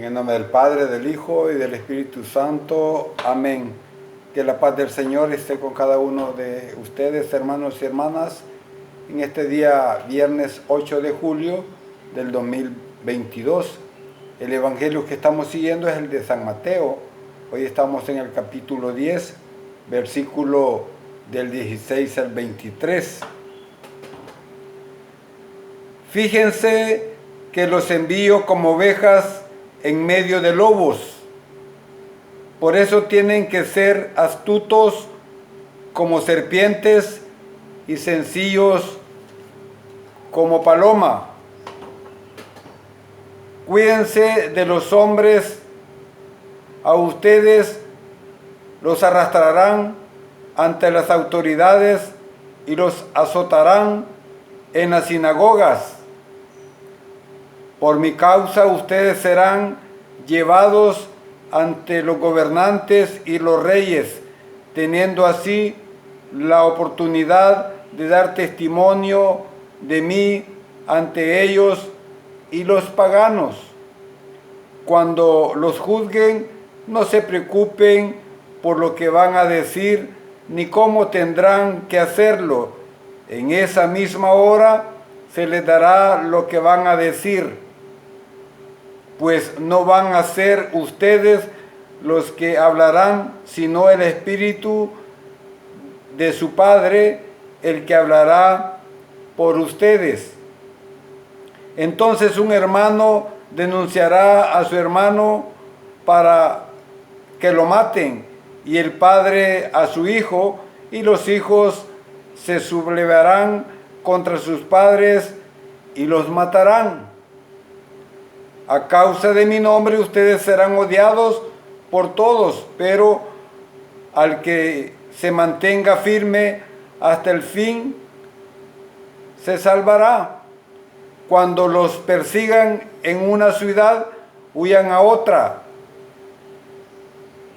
En el nombre del Padre, del Hijo y del Espíritu Santo. Amén. Que la paz del Señor esté con cada uno de ustedes, hermanos y hermanas, en este día viernes 8 de julio del 2022. El Evangelio que estamos siguiendo es el de San Mateo. Hoy estamos en el capítulo 10, versículo del 16 al 23. Fíjense que los envío como ovejas en medio de lobos. Por eso tienen que ser astutos como serpientes y sencillos como paloma. Cuídense de los hombres, a ustedes los arrastrarán ante las autoridades y los azotarán en las sinagogas. Por mi causa ustedes serán llevados ante los gobernantes y los reyes, teniendo así la oportunidad de dar testimonio de mí ante ellos y los paganos. Cuando los juzguen, no se preocupen por lo que van a decir ni cómo tendrán que hacerlo. En esa misma hora se les dará lo que van a decir, pues no van a ser ustedes los que hablarán, sino el Espíritu de su Padre, el que hablará por ustedes. Entonces un hermano denunciará a su hermano para que lo maten, y el padre a su hijo, y los hijos se sublevarán contra sus padres y los matarán. A causa de mi nombre ustedes serán odiados por todos, pero al que se mantenga firme hasta el fin se salvará. Cuando los persigan en una ciudad, huyan a otra.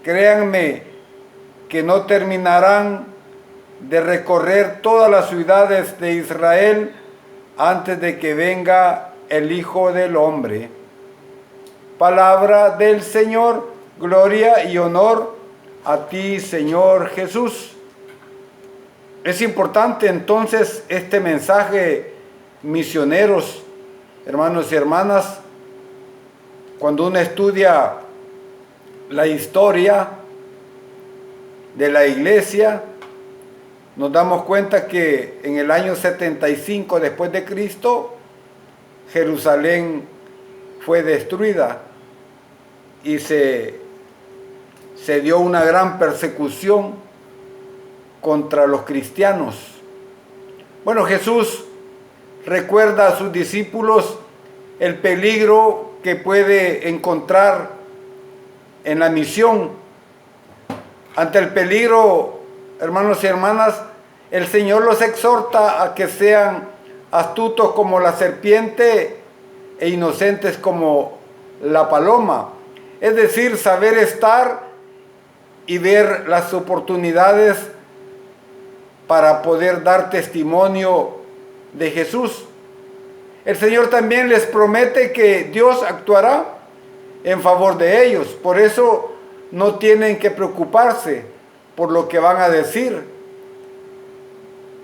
Créanme que no terminarán de recorrer todas las ciudades de Israel antes de que venga el Hijo del Hombre. Palabra del Señor, gloria y honor a ti, Señor Jesús. Es importante entonces este mensaje, misioneros, hermanos y hermanas. Cuando uno estudia la historia de la iglesia, nos damos cuenta que en el año 75 después de Cristo, Jerusalén fue destruida y se dio una gran persecución contra los cristianos. Bueno, Jesús recuerda a sus discípulos el peligro que puede encontrar en la misión. Ante el peligro, hermanos y hermanas, el Señor los exhorta a que sean astutos como la serpiente e inocentes como la paloma. Es decir, saber estar y ver las oportunidades para poder dar testimonio de Jesús. El Señor también les promete que Dios actuará en favor de ellos. Por eso no tienen que preocuparse por lo que van a decir.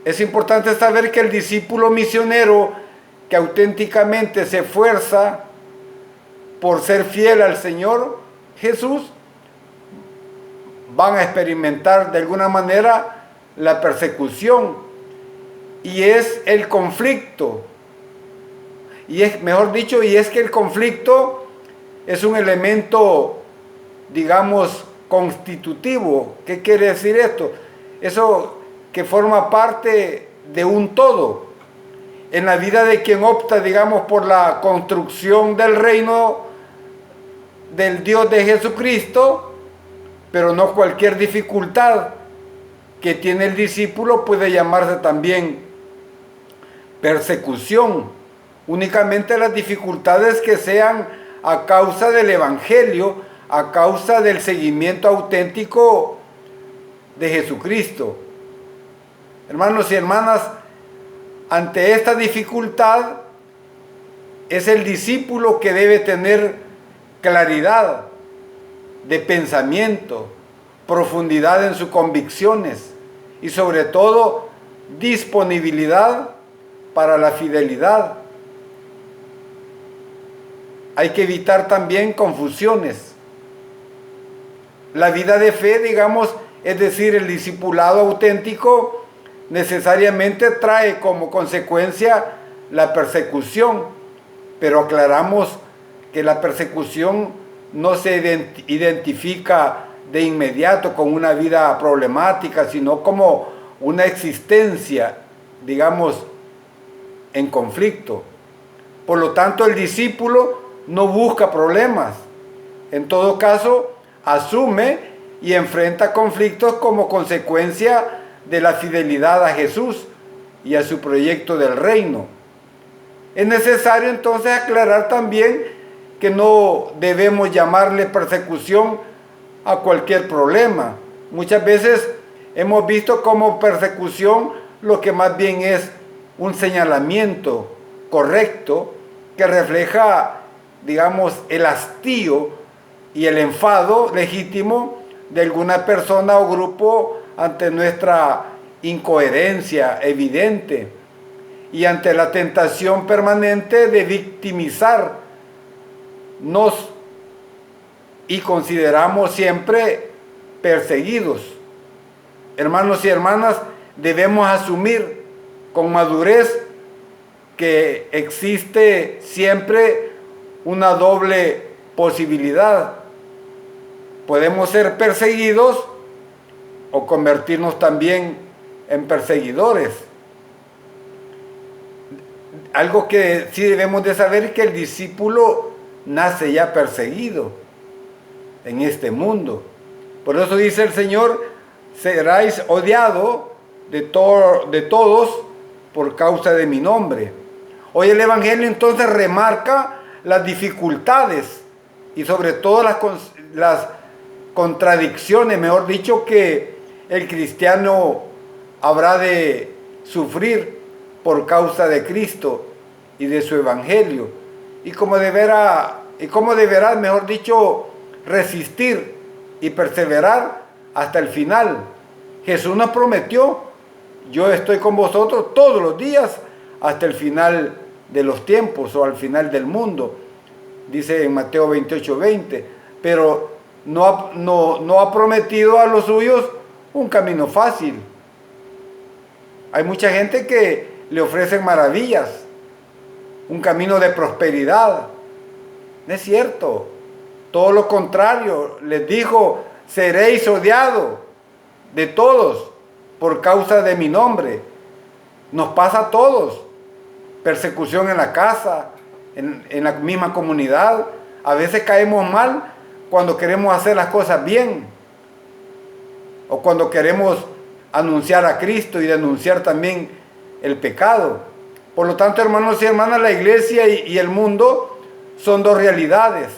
Es importante saber que el discípulo misionero que auténticamente se esfuerza por ser fiel al Señor Jesús, van a experimentar de alguna manera la persecución, y es el conflicto, y es, mejor dicho, y es que el conflicto es un elemento, digamos, constitutivo. ¿Qué quiere decir esto? Eso que forma parte de un todo en la vida de quien opta, digamos, por la construcción del reino del Dios de Jesucristo. Pero no cualquier dificultad que tiene el discípulo puede llamarse también persecución. Únicamente las dificultades que sean a causa del Evangelio, a causa del seguimiento auténtico de Jesucristo. Hermanos y hermanas, ante esta dificultad es el discípulo que debe tener claridad de pensamiento, profundidad en sus convicciones y sobre todo disponibilidad para la fidelidad. Hay que evitar también confusiones. La vida de fe, digamos, es decir, el discipulado auténtico, necesariamente trae como consecuencia la persecución, pero aclaramos que la persecución no se identifica de inmediato con una vida problemática, sino como una existencia, digamos, en conflicto. Por lo tanto, el discípulo no busca problemas. En todo caso, asume y enfrenta conflictos como consecuencia de la fidelidad a Jesús y a su proyecto del reino. Es necesario entonces aclarar también que no debemos llamarle persecución a cualquier problema. Muchas veces hemos visto como persecución lo que más bien es un señalamiento correcto que refleja, digamos, el hastío y el enfado legítimo de alguna persona o grupo ante nuestra incoherencia evidente y ante la tentación permanente de victimizarnos, y consideramos siempre perseguidos. Hermanos y hermanas, debemos asumir con madurez que existe siempre una doble posibilidad. Podemos ser perseguidos o convertirnos también en perseguidores. Algo que sí debemos de saber es que el discípulo nace ya perseguido en este mundo. Por eso dice el Señor, seráis odiados de todos por causa de mi nombre. Hoy el Evangelio entonces remarca las dificultades y sobre todo las contradicciones, mejor dicho, que el cristiano habrá de sufrir por causa de Cristo y de su Evangelio, y cómo deberá, mejor dicho, resistir y perseverar hasta el final. Jesús nos prometió, yo estoy con vosotros todos los días hasta el final de los tiempos o al final del mundo, dice en Mateo 28:20, pero no ha prometido a los suyos un camino fácil. Hay mucha gente que le ofrecen maravillas, un camino de prosperidad. No es cierto, todo lo contrario. Les dijo, seréis odiados de todos por causa de mi nombre. Nos pasa a todos. Persecución en la casa, en la misma comunidad. A veces caemos mal cuando queremos hacer las cosas bien, o cuando queremos anunciar a Cristo y denunciar también el pecado. Por lo tanto, hermanos y hermanas, la iglesia y el mundo son dos realidades,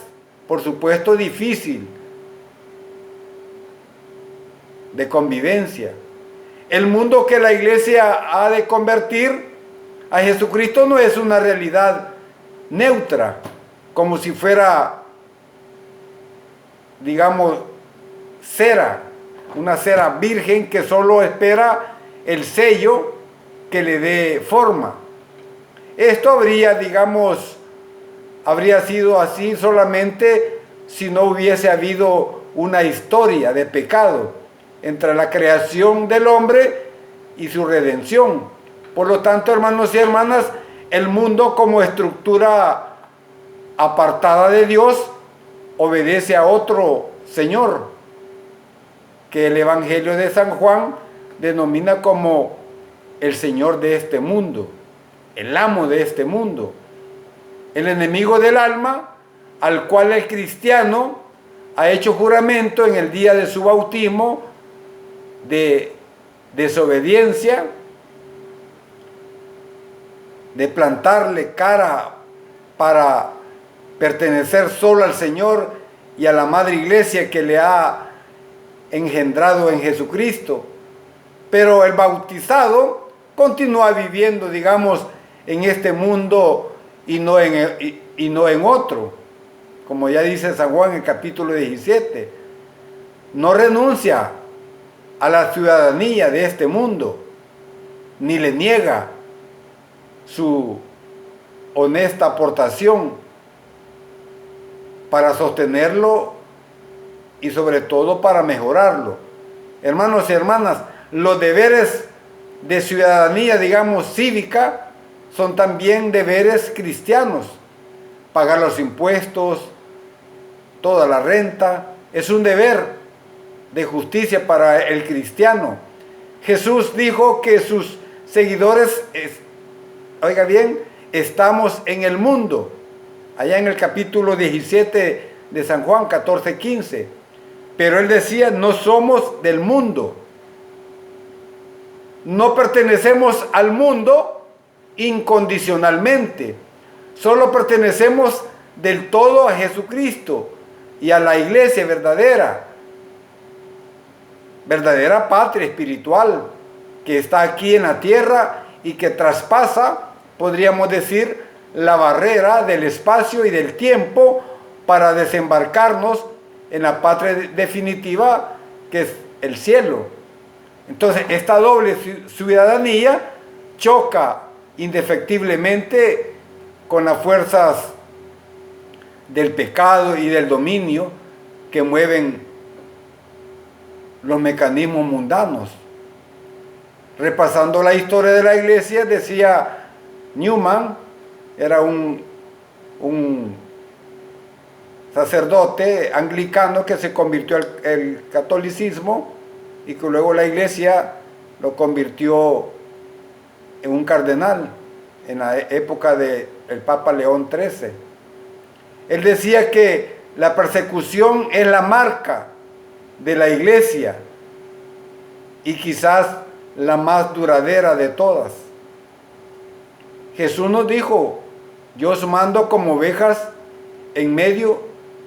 por supuesto difícil de convivencia. El mundo que la iglesia ha de convertir a Jesucristo no es una realidad neutra, como si fuera, digamos, cera, una cera virgen que solo espera el sello que le dé forma. Esto habría sido así solamente si no hubiese habido una historia de pecado entre la creación del hombre y su redención. Por lo tanto, hermanos y hermanas, el mundo como estructura apartada de Dios obedece a otro Señor, que el Evangelio de San Juan denomina como el Señor de este mundo, el amo de este mundo, el enemigo del alma, al cual el cristiano ha hecho juramento en el día de su bautismo de desobediencia, de plantarle cara para pertenecer solo al Señor y a la Madre Iglesia que le ha engendrado en Jesucristo. Pero el bautizado continúa viviendo, digamos, en este mundo y no en otro. como ya dice San Juan en el capítulo 17, no renuncia a la ciudadanía de este mundo, ni le niega su honesta aportación para sostenerlo y sobre todo para mejorarlo. Hermanos y hermanas, los deberes de ciudadanía, digamos, cívica, son también deberes cristianos. Pagar los impuestos, toda la renta, es un deber de justicia para el cristiano. Jesús dijo que sus seguidores, oiga bien, estamos en el mundo. Allá en el capítulo 17 de San Juan, 14-15. Pero él decía, no somos del mundo. No pertenecemos al mundo incondicionalmente. Solo pertenecemos del todo a Jesucristo y a la iglesia verdadera patria espiritual que está aquí en la tierra y que traspasa, podríamos decir, la barrera del espacio y del tiempo para desembarcarnos en la patria definitiva que es el cielo. Entonces, esta doble ciudadanía choca indefectiblemente con las fuerzas del pecado y del dominio que mueven los mecanismos mundanos. Repasando la historia de la iglesia, decía Newman, era un sacerdote anglicano que se convirtió al catolicismo y que luego la iglesia lo convirtió en un cardenal en la época del Papa León XIII. Él decía que la persecución es la marca de la iglesia y quizás la más duradera de todas. Jesús nos dijo, yo os mando como ovejas en medio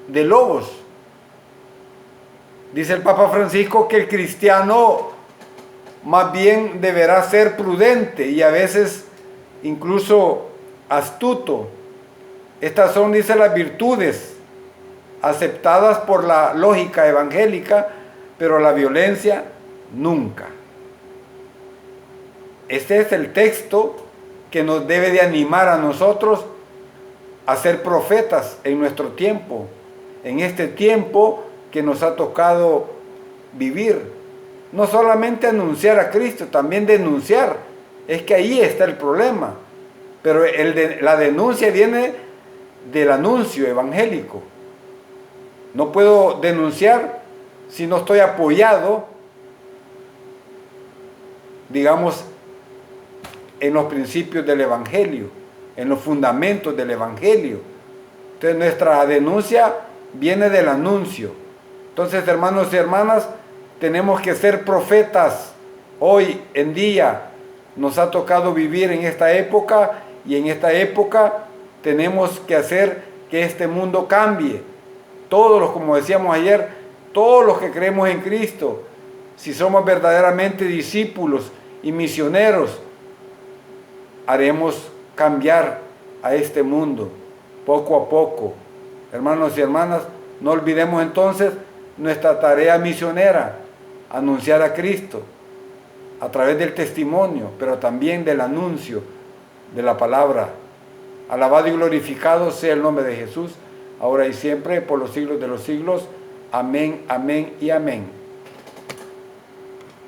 de lobos. Dice el Papa Francisco que el cristiano más bien deberá ser prudente y a veces incluso astuto. Estas son, dice, las virtudes aceptadas por la lógica evangélica, pero la violencia nunca. Este es el texto que nos debe de animar a nosotros a ser profetas en nuestro tiempo, en este tiempo que nos ha tocado vivir. No solamente anunciar a Cristo, también denunciar. Es que ahí está el problema. Pero la denuncia viene del anuncio evangélico. No puedo denunciar si no estoy apoyado, digamos, en los principios del evangelio, en los fundamentos del evangelio. Entonces nuestra denuncia viene del anuncio. Entonces, hermanos y hermanas, tenemos que ser profetas. Hoy en día nos ha tocado vivir en esta época y en esta época tenemos que hacer que este mundo cambie. Todos los, como decíamos ayer, todos los que creemos en Cristo, si somos verdaderamente discípulos y misioneros, haremos cambiar a este mundo poco a poco. Hermanos y hermanas, no olvidemos entonces nuestra tarea misionera, anunciar a Cristo a través del testimonio, pero también del anuncio de la palabra. Alabado y glorificado sea el nombre de Jesús, ahora y siempre, por los siglos de los siglos. Amén, amén y amén.